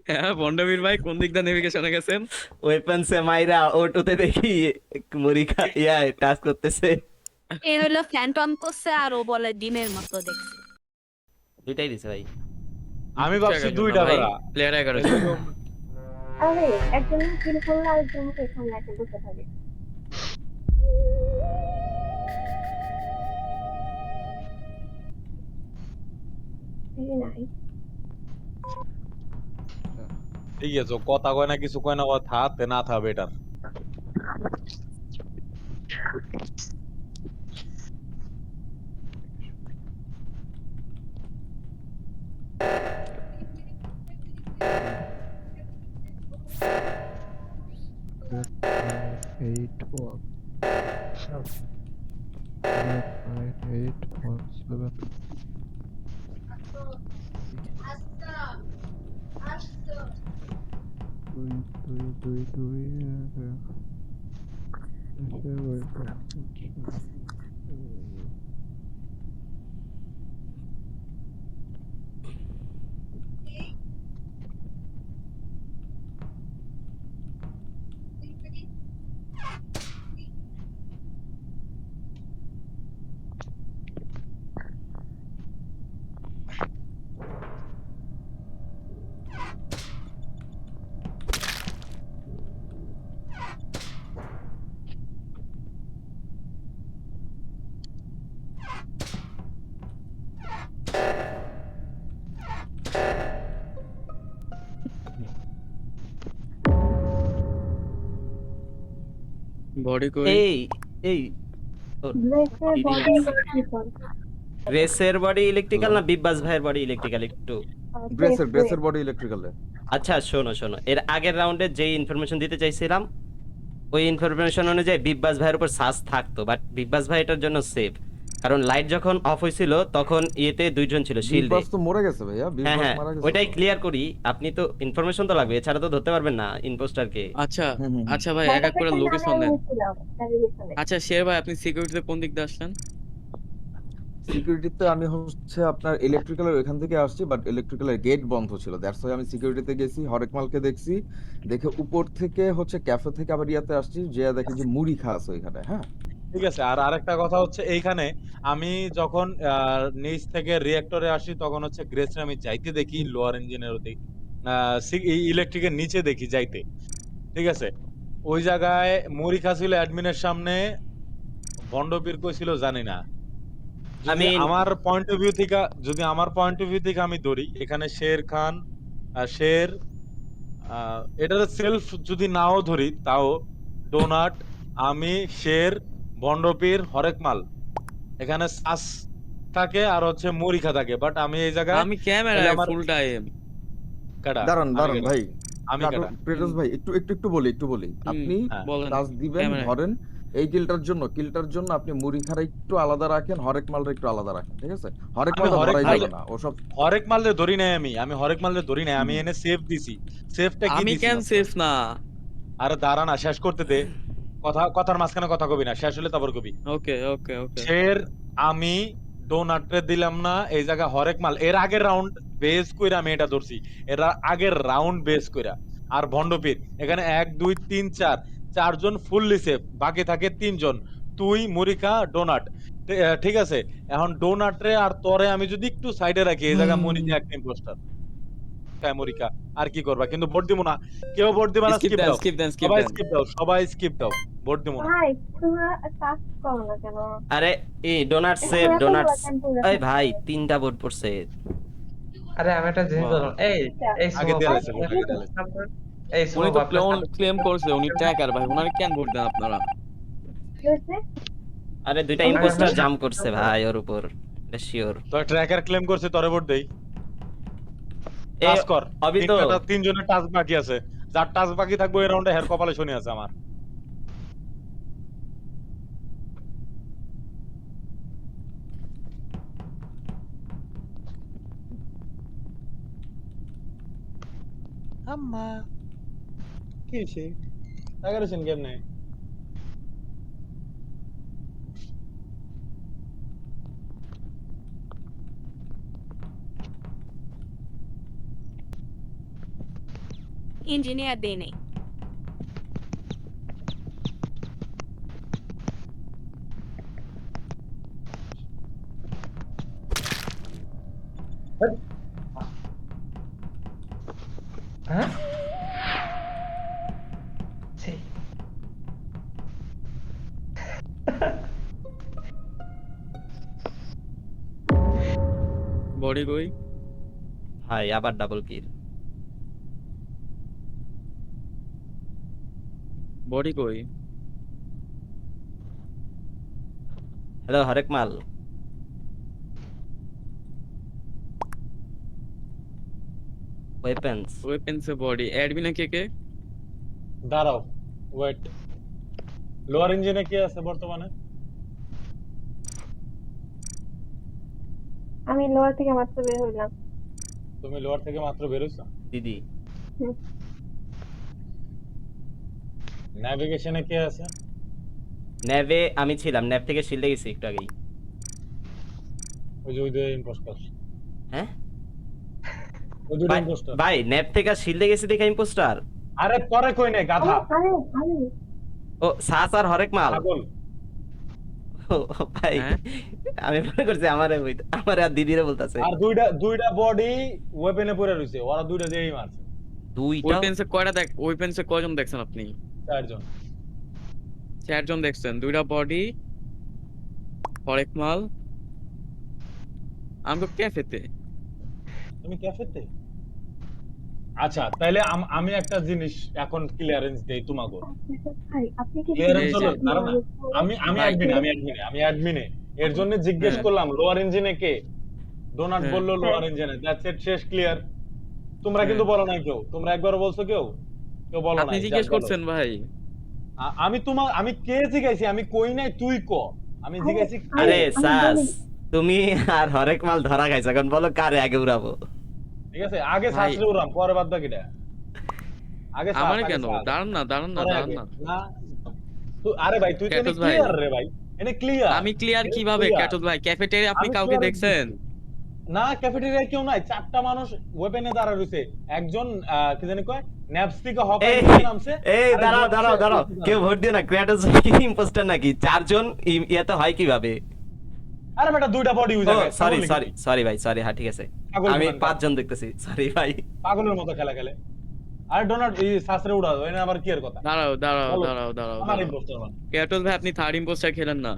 হ্যাঁ বন্ডবীর ভাই, কোন দিক দিয়ে নেভিগেশনে গেছেন? ওয়েপন্সে মাইরা ওটোতে দেখি মুড়ি ইয়া টাচ করতেছে। এ হলো ফ্যান্টম করছে আর ও বলে ডিমের মতো দেখছে। দুইটাই দিছে ভাই। আমি বুঝছে ভাবছি 11 জন না দুইটা ভাই, করা প্লেয়ার 11 জন। এরকম। আরে একজন কিল করলে আরেকজনকে এখানে এসে বসে থাকে। এই নাই ঠিক আছে, ও কথা কয় না, কিছু কয় না, ও থাকতে না থা বেটার। Eight one 99817. দুই এসে ওয়েলকাম। বডি কই? এই এই ব্রেকের বডি ইলেকট্রিক্যাল। গ্রেসের বডি ইলেকট্রিক্যাল না বিব্বাস ভাইয়ের বডি ইলেকট্রিক্যাল একটু? গ্রেসের বডি ইলেকট্রিক্যালে। আচ্ছা শোনো শোনো, এর আগের রাউন্ডে যে ইনফরমেশন দিতে চাইছিলাম ওই ইনফরমেশন অনুযায়ী বিব্বাস ভাইয়ের উপর সার্চ থাকতো, বাট বিব্বাস ভাই এটার জন্য সেভ, কারণ লাইট যখন অফ হয়েছিল তখন ইয়েতে দুইজন ছিল শিল্ডে। বিগবাস তো মরে গেছে ভাইয়া, হ্যাঁ বিগবাস হ্যাঁ, মারা গেছে। ওইটাই ক্লিয়ার করি। আপনি তো ইনফরমেশন তো লাগবে, এছাড়া তো ধরতে পারবেন না ইম্পোস্টারকে। আচ্ছা হুম, হুম, হুম। আচ্ছা ভাই, এক এক করে নামে লোকেশন আমি দেন। ছিলাম ন্যাভিগেশনে। আচ্ছা শের ভাই, আপনি সিকিউরিটিতে কোন দিক দিয়ে আসলেন? সিকিউরিটিতে আমি হচ্ছে আপনার ইলেকট্রিক্যালের ওইখান থেকে আসছি, বাট ইলেকট্রিক্যালের গেট বন্ধ ছিল, দ্যাটস ওয়াই আমি সিকিউরিটিতে গেছি, হরেকমালকে দেখছি, দেখে উপর থেকে হচ্ছে ক্যাফে থেকে আবার ইয়াতে আসছি, যে দেখি যে মুড়ি খাওয়া আছে ওইখানে। হ্যাঁ, ঠিক আছে, আর আরেকটা কথা হচ্ছে এইখানে আমি যখন নিচ থেকে রিয়েক্টরে আসি তখন হচ্ছে গ্রেসে আমি যাইতে দেখি লোয়ার ইঞ্জিনের ওদিক, ইলেকট্রিকের নিচে দেখি যাইতে। ঠিক আছে, ওই জায়গায় মরিখা ছিল অ্যাডমিনের সামনে, ভন্ডপীর কইছিল জানি না। যদি আমি আমার পয়েন্ট অফ ভিউ থেকে, যদি আমার পয়েন্ট অফ ভিউ থেকে আমি ধরি, এখানে শের খান, শের, এটার সেলফ যদি নাও ধরি তাও ডোনাট, আমি, শের, ভন্ডপীর, হরেকমাল, এখানে সাস থাকে আর হচ্ছে মরিখা থাকে, বাট আমি এই জায়গায় আমি তাহলে ক্যামেরায় আমার ফুল টাইম। কাটা, দাঁড়ান আমি দাঁড়ান কাটা, ভাই, আমি কাটা। প্রেটোস ভাই, একটু বলি। আপনি হ্যাঁ, বলেন টাচ দিবেন, ক্যামেরায়। ধরেন এই কিলটার জন্য আপনি মুড়িখারা একটু আলাদা রাখেন, হরেকমালরা একটু আলাদা রাখেন, ঠিক আছে? আমি হরেকমালটা হরেক ধরাই মাল, যাবে না ওসব। হরেক মালরে ধরি নাই, আমি হরেক মালরে ধরি নাই, আমি এনে সেফ দিছি। সেফটা কি আমি দিছি কেন মাত্র? সেফ না? আরে দাঁড়া না, শেষ করতে দে। কথার মাঝখানে কথা কবি না, শেষ হলে তারপর কবি। ওকে ওকে ওকে। শের, আমি, ডোনাটরে দিলাম না এই জায়গা, হরেক মাল এর আগের রাউন্ড বেস কইরা আমি এটা ধরছি, এর আগের রাউন্ড বেস কইরা। আর ভন্ডপীর এখানে 1 2 3 4 চারজন ফুললি সেফ, বাকি থাকে তিনজন, তুই, মরিকা, ডোনাট। ঠিক আছে, এখন ডোনাটরে আর তরে আমি যদি একটু সাইডে রাখি, এই জায়গা মনিকা একটা ইম্পোস্টার, মরিকা, আর কি করবা? কিন্তু ভোট দিব না, কেউ ভোট দিবা না, স্কিপ স্কিপ দেন দাও, স্কিপ দেন স্কিপ সবাই দেন। স্কিপ দাও, সবাই স্কিপ দাও, ভোট দিব না। ভাই তোমরা কাজ করো না কেন? আরে এই ডোনাট এখন সেভ এত ডোনাটস। ক্যাম্পুরে এই থাকতে ভাই 3টা ভোট পড়ছে। আরে আমি একটা জিনিস বাহ। বললাম, এই আগে সুমো দিয়ে ভাই, লাইছে ভোট, আগে দিয়ে লাইছে। এই উনি সুমো তো ভাই, আপনার সাথে ক্লেম করছে উনি ট্র্যাকার ভাই, উনারে কেন ভোট দেন আপনারা? কি হয়েছে? আরে দুইটা আমি আরে ইম্পোস্টার আপনার জাম সাথে করছে ভাই ওর উপর, এটা শিওর। তো ট্র্যাকার ক্লেম করছে, তরে ভোট দেই। এ টাচ কর, অবি তো তিনজনের টাচ বাকি আছে, যার টাচ বাকি থাকবে এই রাউন্ডে হের কপালে শনি আছে আমার। আম্মা কি হইছে? টাকারেছেন কেমনে? ইঞ্জিনিয়ার দেই নেই। হ্যাঁ ছি। বডি কই? ভাই আবার ডাবল কিল। বডি কই? হ্যালো হরেক মাল, ওয়েপেন্স। ওয়েপেন্সে বডি। অ্যাডমিনে কে? দাঁড়াও, ওয়েট। লোয়ার ইঞ্জিনে কি আছে বর্তমানে? আমি লোয়ার থেকে মাত্র বের হইলাম। তুমি লোয়ার থেকে মাত্র বেরোছো? দিদি নেভিগেশনে কে আছে? ন্যাভে আমি ছিলাম, ন্যাভ থেকে শিল্ডে গেছি একটু আগেই। ওই যে ইম্পোস্টার। হ্যাঁ ওই দুটো ভাই, ইম্পোস্টার। ভাই ন্যাভ থেকে শিল্ডে গেছি দেখে ইম্পোস্টার। আরে পরে কই নাই গাধা। আরে আরে ও সাস আর হরেক মাল। পাগল। ও, ভাই হ্যাঁ? আমি মনে করছি আমার আর দিদিরে বলতাছে। আর দুইটা বডি ওয়েপেনে পড়ে রইছে, ওরা দুইটা যেই মারছে। দুইটা ওয়েপেন্সে কয়টা দেখ, ওয়েপেন্সে কয়জন দেখছেন আপনি? চারজন। 4 জন দেখছেন, 2টা বডি, হরেক মাল। আমি তো ক্যাফেতে। তুমি ক্যাফেতে? আচ্ছা, তাইলে আমি একটা জিনিস এখন ক্লিয়ারেন্স দেই তোমাকে। ভাই আপনি কি ক্লিয়ারেন্স এই হলো, যে- দাঁড়াও না। আমি ভাই। অ্যাডমিনে এর জন্য জিজ্ঞেস হ্যাঁ। করলাম লোয়ার ইঞ্জিনে কে। ডোনাট হ্যাঁ। বললো লোয়ার ইঞ্জিনে, দ্যাটস ইট, শেষ, ক্লিয়ার। তোমরা কিন্তু বলো নাই কেউ, তোমরা একবারও বলছো কেউ বলো আপনি নাই। জিজ্ঞেস যাক, বলো। করছেন ভাই। আমি কে জিজ্ঞাসি? আমি কই নাই, তুই ক। আমি জিজ্ঞাসি কে? আরে আমি সাস, বলি। তুমি আর হরেক মাল ধরা খাইছো, এখন বলো কারে আগে উড়াবো। ঠিক আছে, আগে ভাই। শাস্ত্রে উড়াম, পরে বাদ বাকিটা। আগে শ্বাস, আমারে আগে কেন? শ্বাস। দাঁড়ান না। পরে আগে। না, আরে ভাই তুই তো ক্যাটস ভাই। ক্লিয়ার রে ভাই, এনে ক্লিয়ার। আমি ক্লিয়ার কিভাবে ক্যাটস ভাই? ক্যাফেটেরিয়া আপনি আমি কাউকে clear- দেখছেন? না, ক্যাফেটেরিয়ায় কেউ নাই, 4টা মানুষ ওয়েপেনে দাঁড়া রইছে। একজন কি জানি কয় ন্যাপস্টিকে হক এই নামছে। এই আরেকজন দাঁড়াও হচ্ছে- দাঁড়াও, কেউ ভোট দিও না। ক্র্যাটোস কি ইম্পোস্টার নাকি? 4 জন ইয়াতে হয় কিভাবে? আরে বেটা দুইটা বডি ইউজ ও করে। সরি ভাই, সরি। হ্যাঁ ঠিক আছে, পাগল আমি বানান। 5 জন দেখতেছি, সরি ভাই। পাগলের মতো খেলা খেলে। আরে ডোনাট এই শাস্ত্রে উড়াও, এনে আবার কি এর কথা? দাঁড়াও। আমার ইম্পোস্টার মানে। ক্যাটস ভাই আপনি থার্ড ইম্পোস্টার খেলেন না।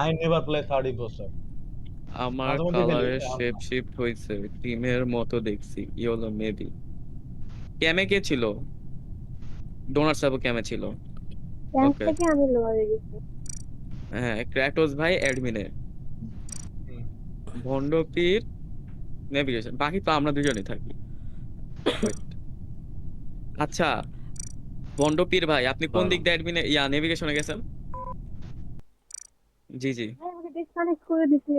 I never play third impostor. আমার মাঝে মধ্যে খেলি, কালারের এখন শেপ না। শিফট হয়েছে, টিমের মতো দেখছি। Yellow maybe. ক্যামে কে ছিল? ডোনাট সাবো ক্যামে ছিল। Camp Okay. থেকে আমি লোয়ারে গেছি। হ্যাঁ, ক্র্যাটোস ভাই অ্যাডমিনে। হুম। ভন্ডপীর নেভিগেশন। বাকি তো আমরা দুজনেই থাকি। Wait. আচ্ছা, ভন্ডপীর ভাই আপনি কোন দিক দিয়ে অ্যাডমিনে নেভিগেশনে গেছেন? জি। ভাই আমাকে ডিসকানেক্ট করে দিতে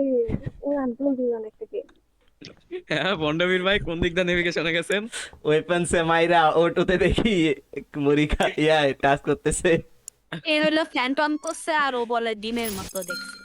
ওরা জলদি অনেক থেকে। হ্যাঁ, ভন্ডপীর ভাই কোন দিক দিয়ে নেভিগেশনে গেছেন? ওয়েপেন্সে মাইরা ওটোতে দেখি মুড়ি টাচ করতেছে। এ হলো ফ্যান্টম করছে আর ও বলে ডিমের মতো দেখছে।